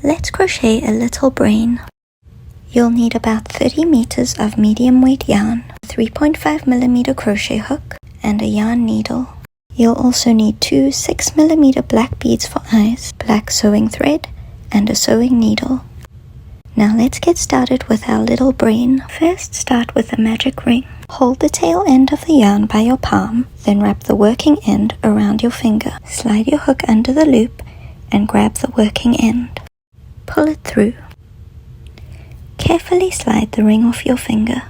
Let's crochet a little brain. You'll need about 30 meters of medium weight yarn, a 3.5mm crochet hook, and a yarn needle. You'll also need two 6mm black beads for eyes, black sewing thread, and a sewing needle. Now let's get started with our little brain. First, start with a magic ring. Hold the tail end of the yarn by your palm, then wrap the working end around your finger. Slide your hook under the loop and grab the working end. Pull it through. Carefully slide the ring off your finger.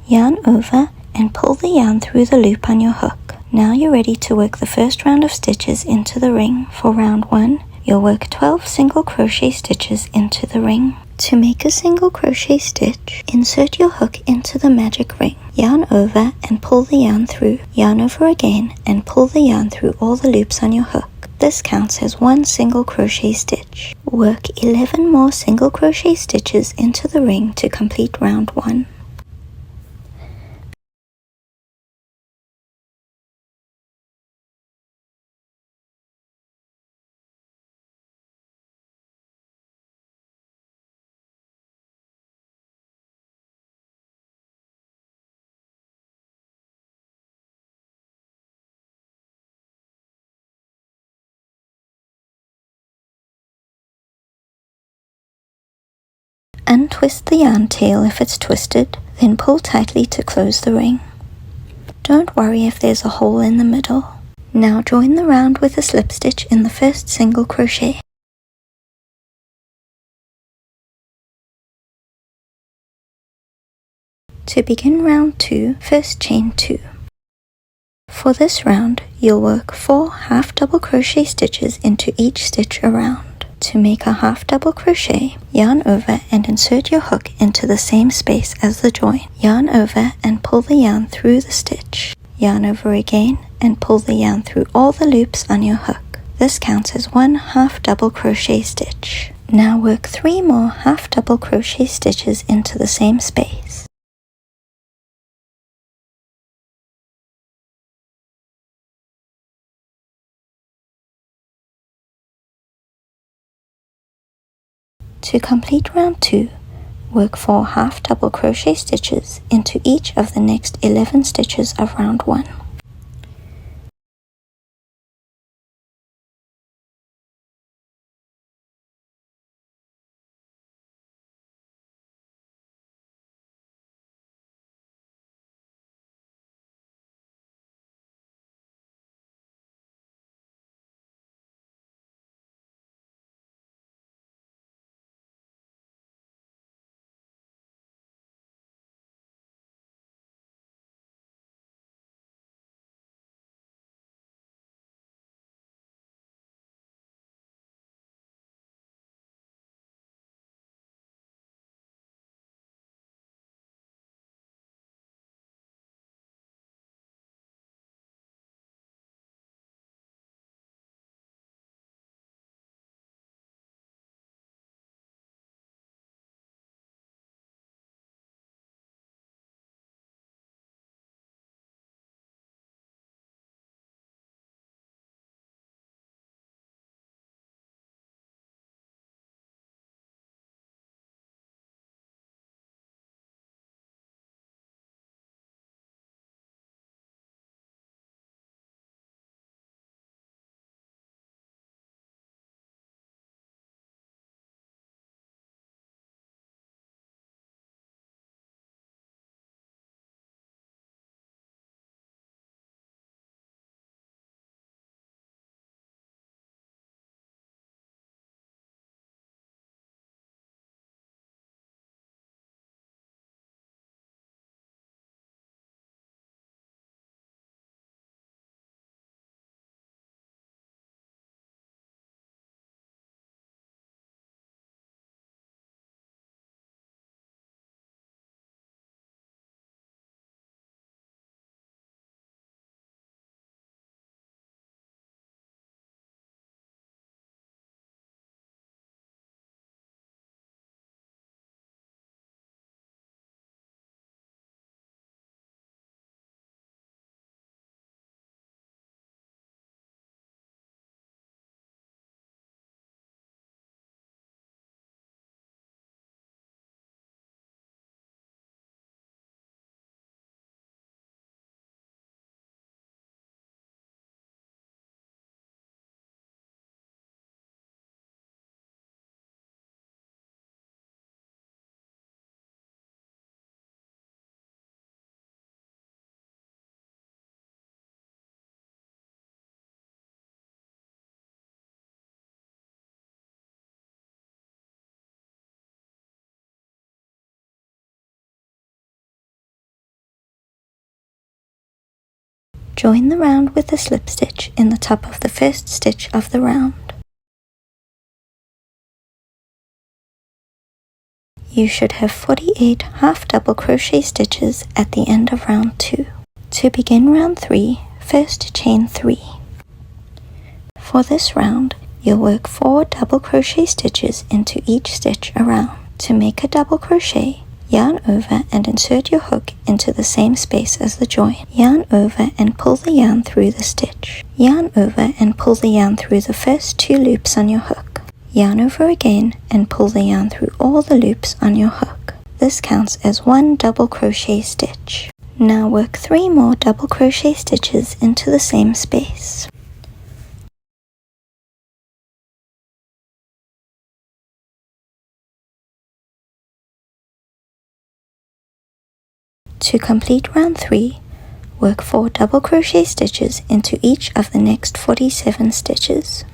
Yarn over and pull the yarn through the loop on your hook. Now you're ready to work the first round of stitches into the ring. For round 1, you'll work 12 single crochet stitches into the ring. To make a single crochet stitch, insert your hook into the magic ring. Yarn over and pull the yarn through. Yarn over again and pull the yarn through all the loops on your hook. This counts as one single crochet stitch. Work 11 more single crochet stitches into the ring to complete round 1. Untwist the yarn tail if it's twisted, then pull tightly to close the ring. Don't worry if there's a hole in the middle. Now join the round with a slip stitch in the first single crochet. To begin round 2, first chain 2. For this round, you'll work 4 half double crochet stitches into each stitch around. To make a half double crochet, yarn over and insert your hook into the same space as the join. Yarn over and pull the yarn through the stitch. Yarn over again and pull the yarn through all the loops on your hook. This counts as one half double crochet stitch. Now work 3 more half double crochet stitches into the same space. To complete round 2, work 4 half double crochet stitches into each of the next 11 stitches of round 1. Join the round with the slip stitch in the top of the first stitch of the round. You should have 48 half double crochet stitches at the end of round 2. To begin round 3, first chain 3. For this round, you'll work 4 double crochet stitches into each stitch around. To make a double crochet, yarn over and insert your hook into the same space as the join. Yarn over and pull the yarn through the stitch. Yarn over and pull the yarn through the first 2 loops on your hook. Yarn over again and pull the yarn through all the loops on your hook. This counts as 1 double crochet stitch. Now work 3 more double crochet stitches into the same space. To complete round 3, work 4 double crochet stitches into each of the next 47 stitches.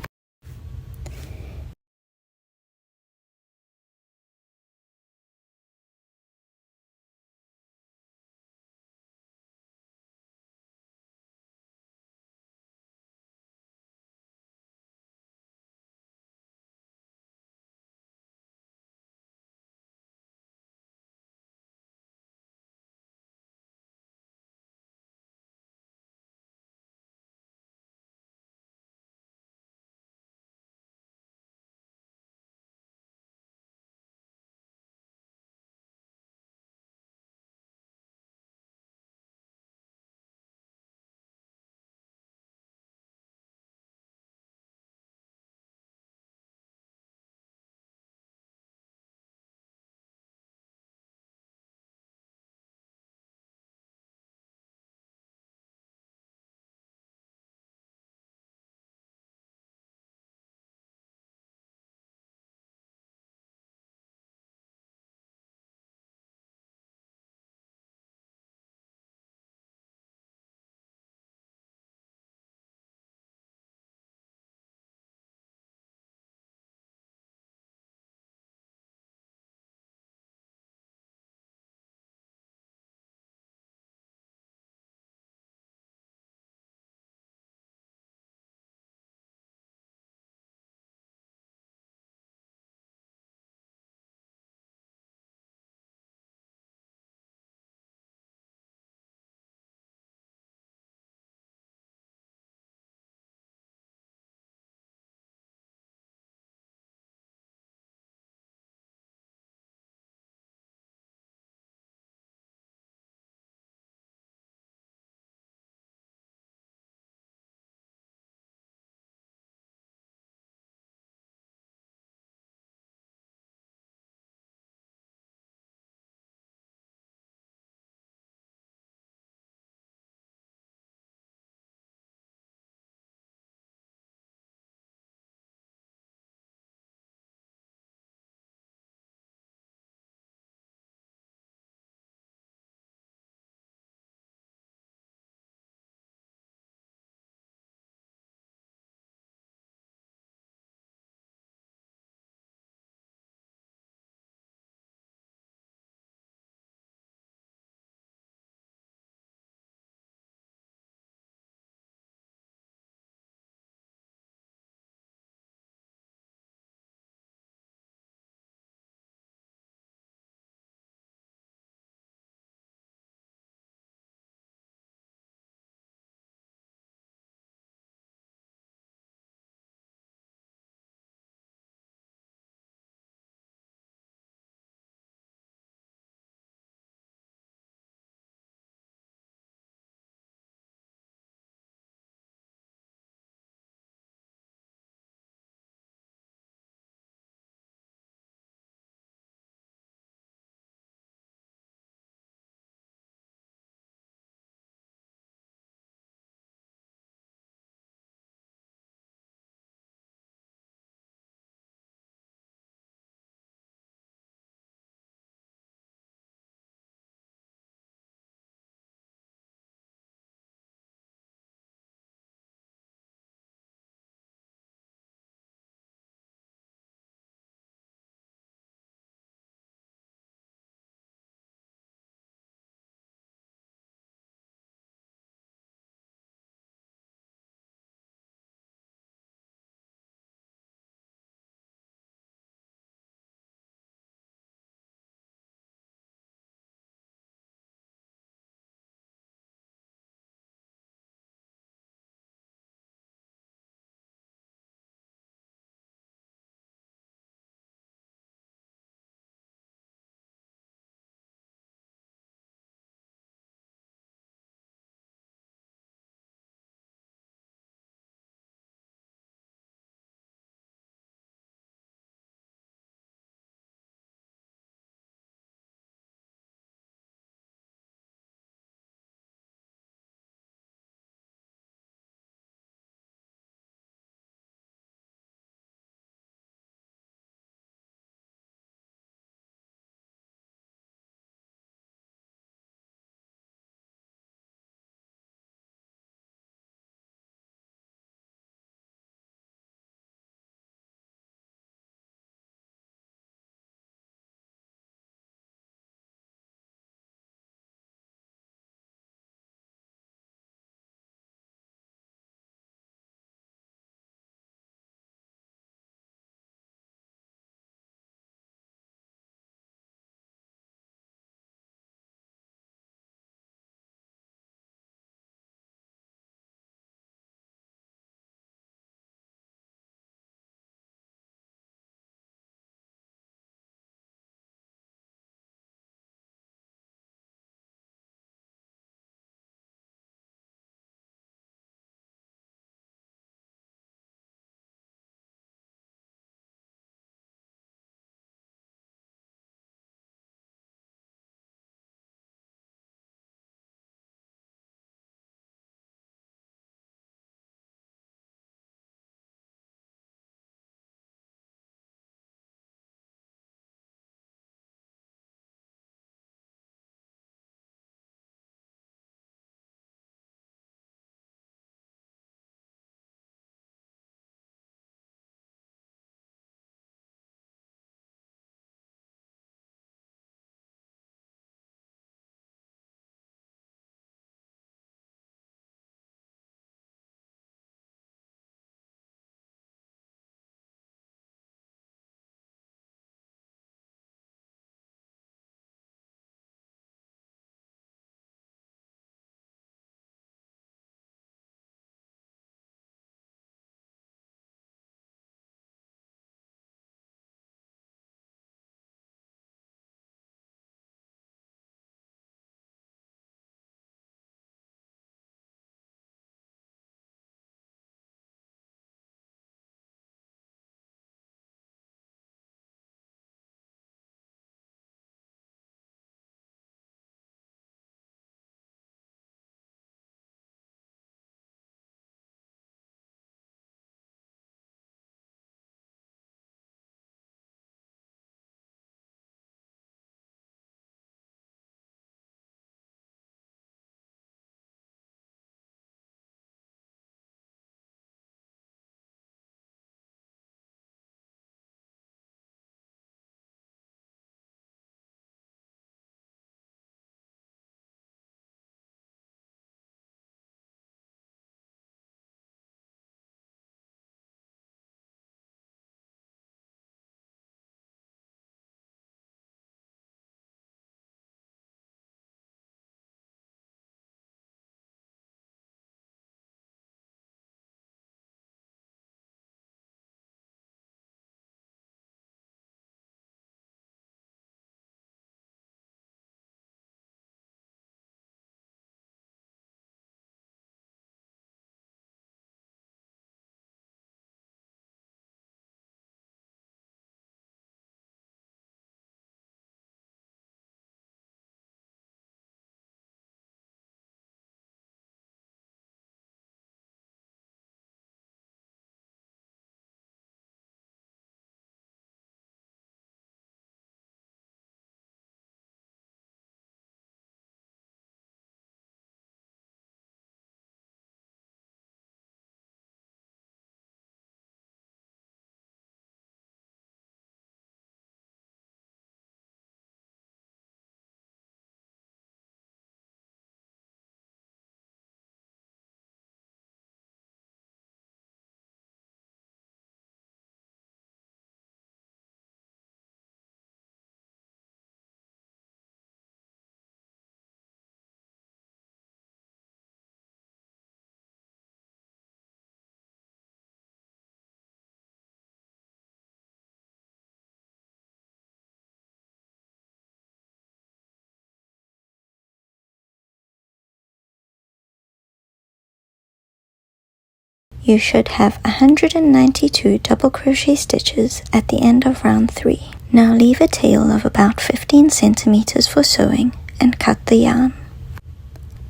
You should have 192 double crochet stitches at the end of round 3. Now leave a tail of about 15 centimeters for sewing and cut the yarn.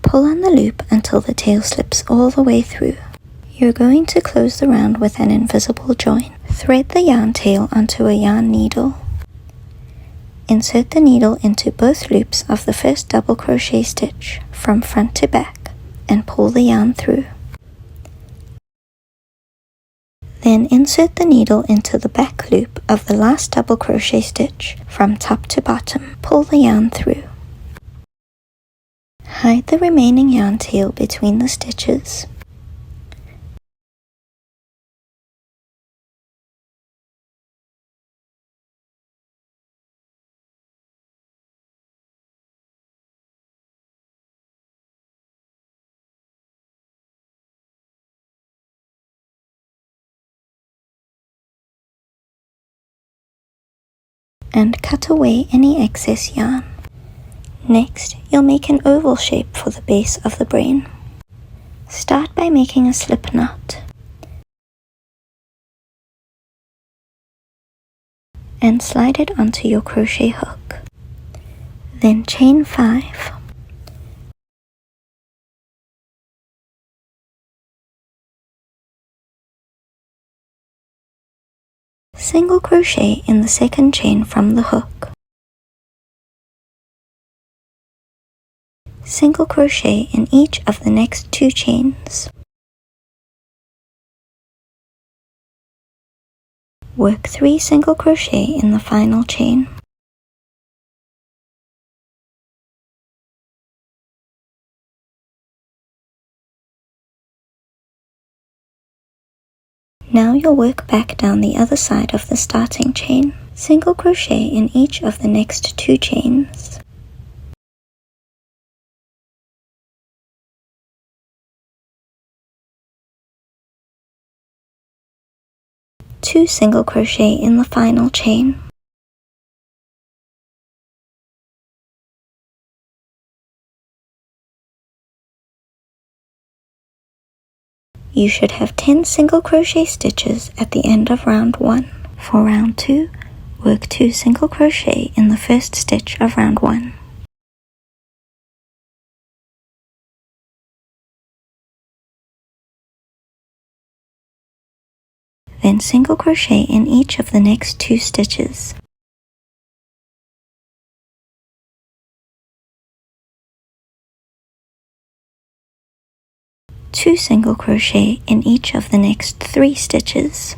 Pull on the loop until the tail slips all the way through. You're going to close the round with an invisible join. Thread the yarn tail onto a yarn needle. Insert the needle into both loops of the first double crochet stitch from front to back and pull the yarn through. Then insert the needle into the back loop of the last double crochet stitch from top to bottom. Pull the yarn through. Hide the remaining yarn tail between the stitches. And cut away any excess yarn. Next, you'll make an oval shape for the base of the brain. Start by making a slip knot and slide it onto your crochet hook. Then chain 5. Single crochet in the second chain from the hook. Single crochet in each of the next 2 chains. Work 3 single crochet in the final chain. Now you'll work back down the other side of the starting chain. Single crochet in each of the next 2 chains. Two single crochet in the final chain. You should have 10 single crochet stitches at the end of round 1. For round 2, work 2 single crochet in the first stitch of round 1. Then single crochet in each of the next 2 stitches. Two single crochet in each of the next 3 stitches.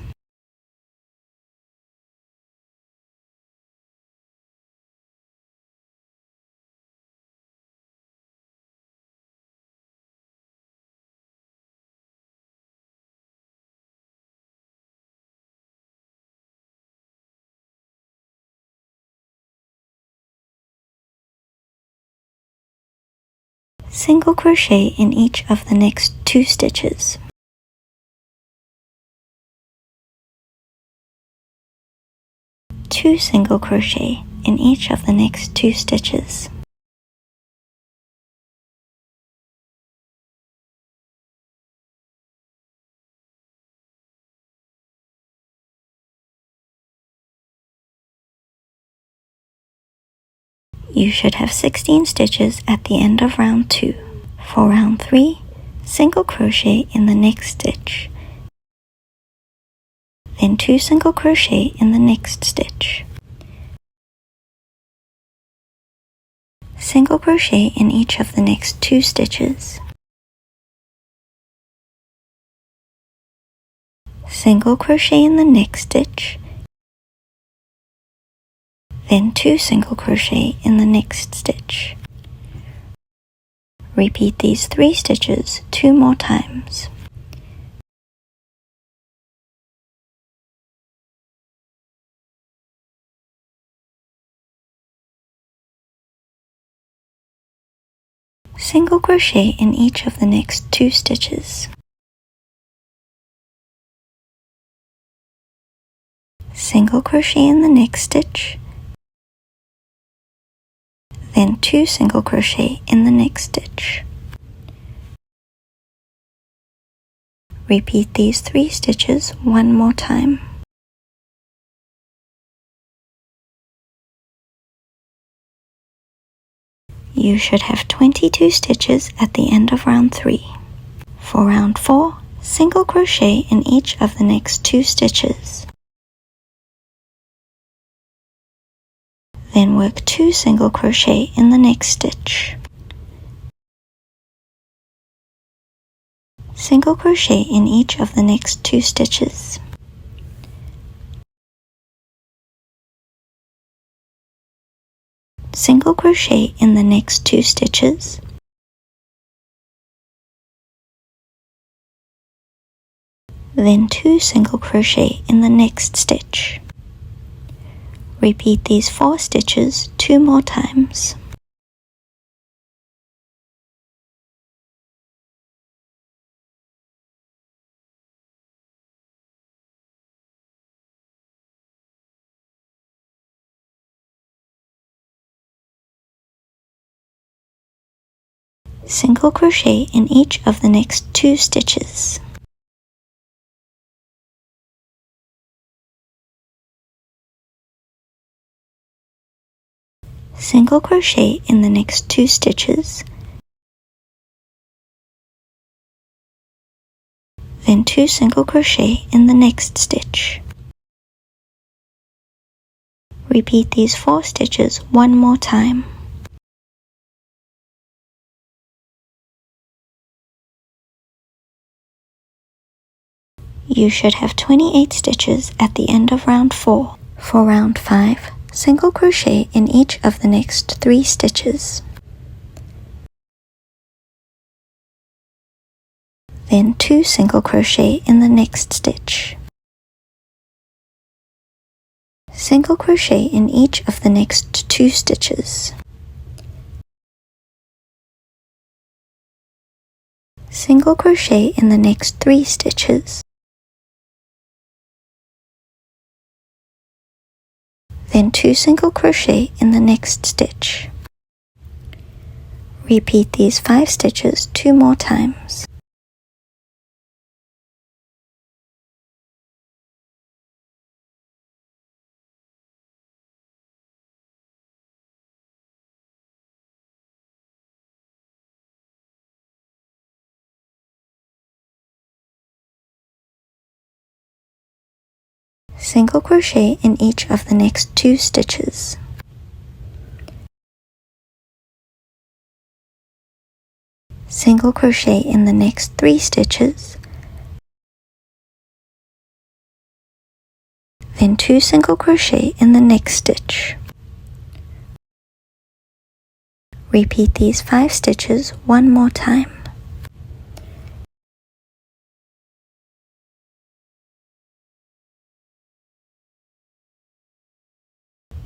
Single crochet in each of the next 2 stitches. Two single crochet in each of the next 2 stitches. You should have 16 stitches at the end of round 2. For round 3, single crochet in the next stitch. Then 2 single crochet in the next stitch. Single crochet in each of the next 2 stitches. Single crochet in the next stitch. Then 2 single crochet in the next stitch. Repeat these 3 stitches 2 more times. Single crochet in each of the next 2 stitches. Single crochet in the next stitch. Then 2 single crochet in the next stitch. Repeat these 3 stitches one more time. You should have 22 stitches at the end of round 3. For round 4, single crochet in each of the next 2 stitches. Then work 2 single crochet in the next stitch. Single crochet in each of the next 2 stitches. Single crochet in the next 2 stitches. Then 2 single crochet in the next stitch. Repeat these 4 stitches 2 more times. Single crochet in each of the next 2 stitches. Single crochet in the next 2 stitches, then 2 single crochet in the next stitch. Repeat these 4 stitches one more time. You should have 28 stitches at the end of round 4. For round 5, single crochet in each of the next 3 stitches. Then 2 single crochet in the next stitch. Single crochet in each of the next 2 stitches. Single crochet in the next 3 stitches. Then 2 single crochet in the next stitch. Repeat these 5 stitches 2 more times. Single crochet in each of the next 2 stitches. Single crochet in the next 3 stitches, then 2 single crochet in the next stitch. Repeat these 5 stitches one more time.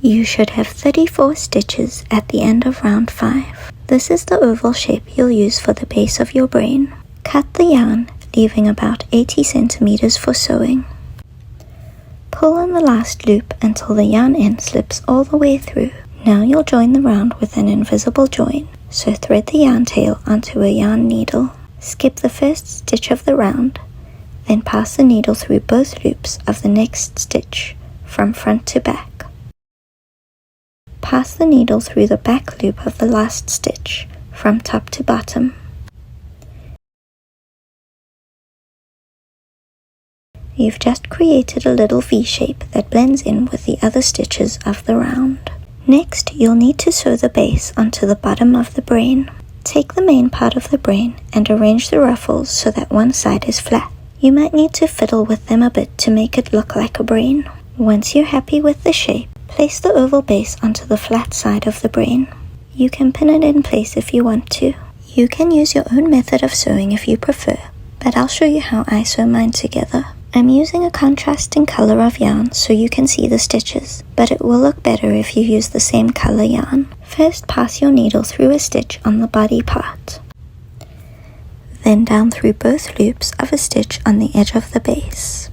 You should have 34 stitches at the end of round 5. This is the oval shape you'll use for the base of your brain. Cut the yarn, leaving about 80 centimeters for sewing. Pull on the last loop until the yarn end slips all the way through. Now you'll join the round with an invisible join, so thread the yarn tail onto a yarn needle. Skip the first stitch of the round, then pass the needle through both loops of the next stitch, from front to back. Pass the needle through the back loop of the last stitch, from top to bottom. You've just created a little V shape that blends in with the other stitches of the round. Next, you'll need to sew the base onto the bottom of the brain. Take the main part of the brain and arrange the ruffles so that one side is flat. You might need to fiddle with them a bit to make it look like a brain. Once you're happy with the shape, place the oval base onto the flat side of the brain. You can pin it in place if you want to. You can use your own method of sewing if you prefer, but I'll show you how I sew mine together. I'm using a contrasting color of yarn so you can see the stitches, but it will look better if you use the same color yarn. First, pass your needle through a stitch on the body part. Then down through both loops of a stitch on the edge of the base.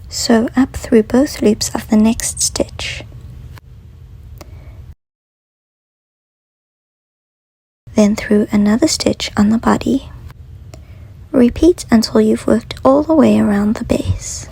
Sew up through both loops of the next stitch. Then through another stitch on the body. Repeat until you've worked all the way around the base.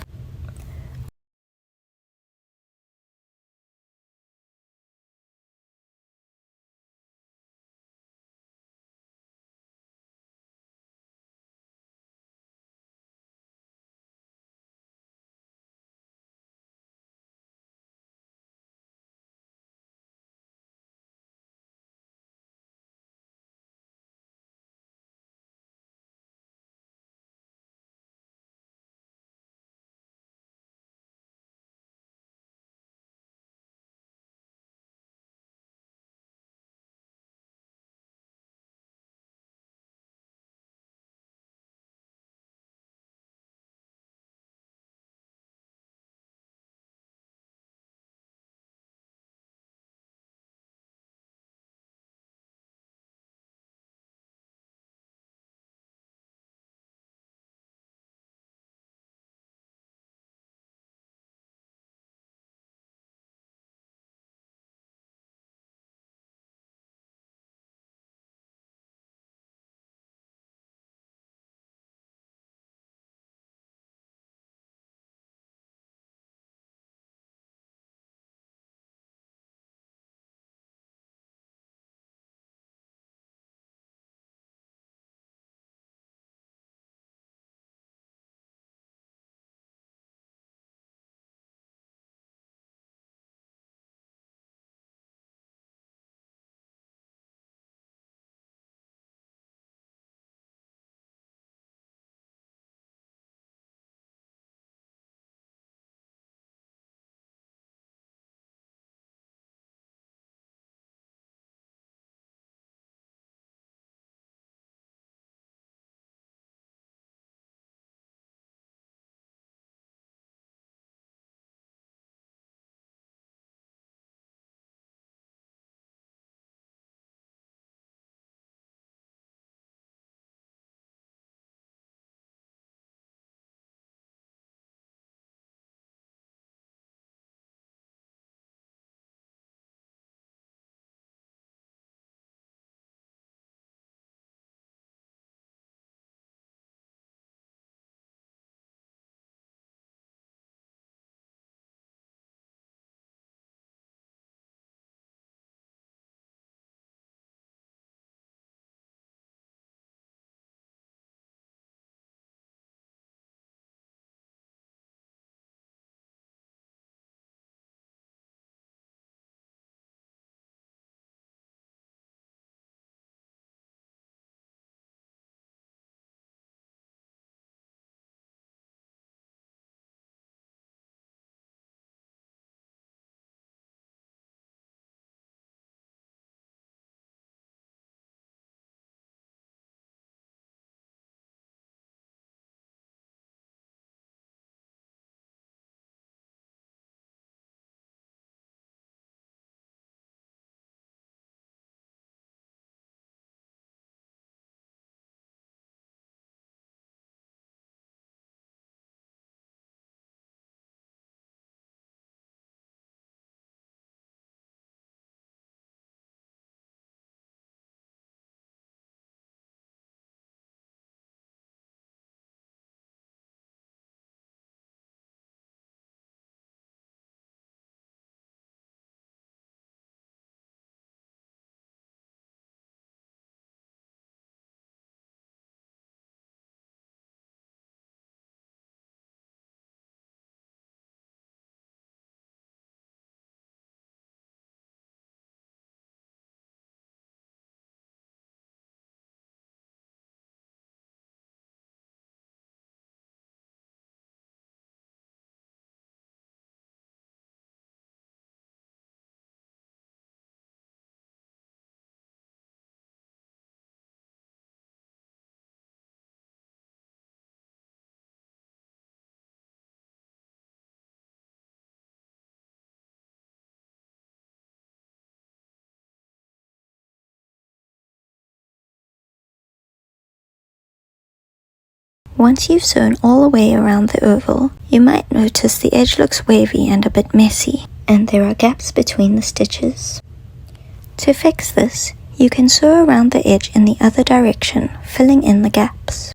Once you've sewn all the way around the oval, you might notice the edge looks wavy and a bit messy, and there are gaps between the stitches. To fix this, you can sew around the edge in the other direction, filling in the gaps.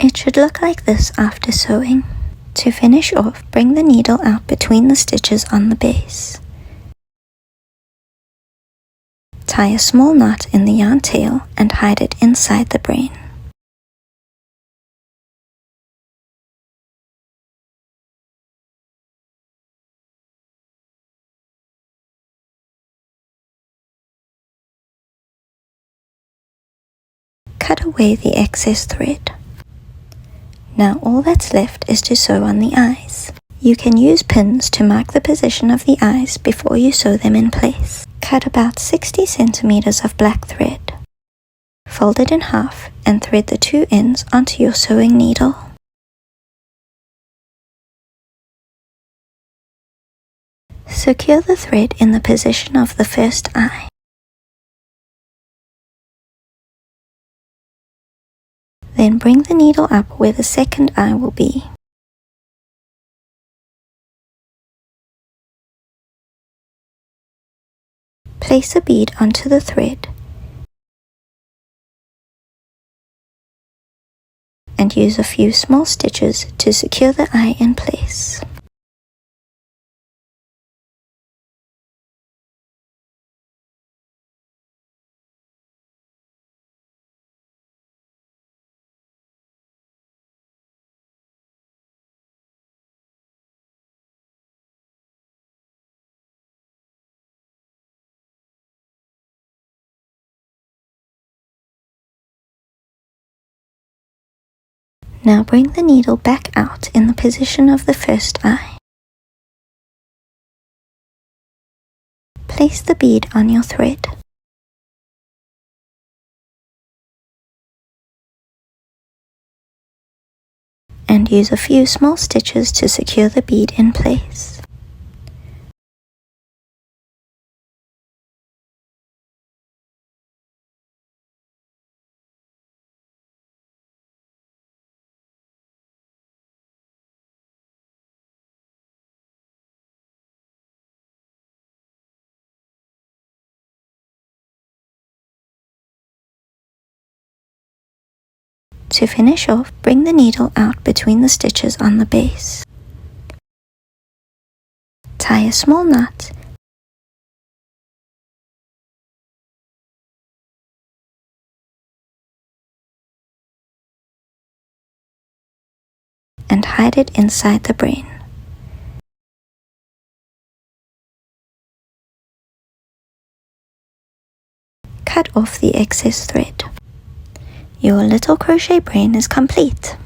It should look like this after sewing. To finish off, bring the needle out between the stitches on the base. Tie a small knot in the yarn tail and hide it inside the brain. Cut away the excess thread. Now all that's left is to sew on the eyes. You can use pins to mark the position of the eyes before you sew them in place. Cut about 60 centimeters of black thread. Fold it in half and thread the two ends onto your sewing needle. Secure the thread in the position of the first eye. Then bring the needle up where the second eye will be. Place a bead onto the thread and use a few small stitches to secure the eye in place. Now bring the needle back out in the position of the first eye. Place the bead on your thread. And use a few small stitches to secure the bead in place. To finish off, bring the needle out between the stitches on the base. Tie a small knot and hide it inside the brain. Cut off the excess thread. Your little crochet brain is complete.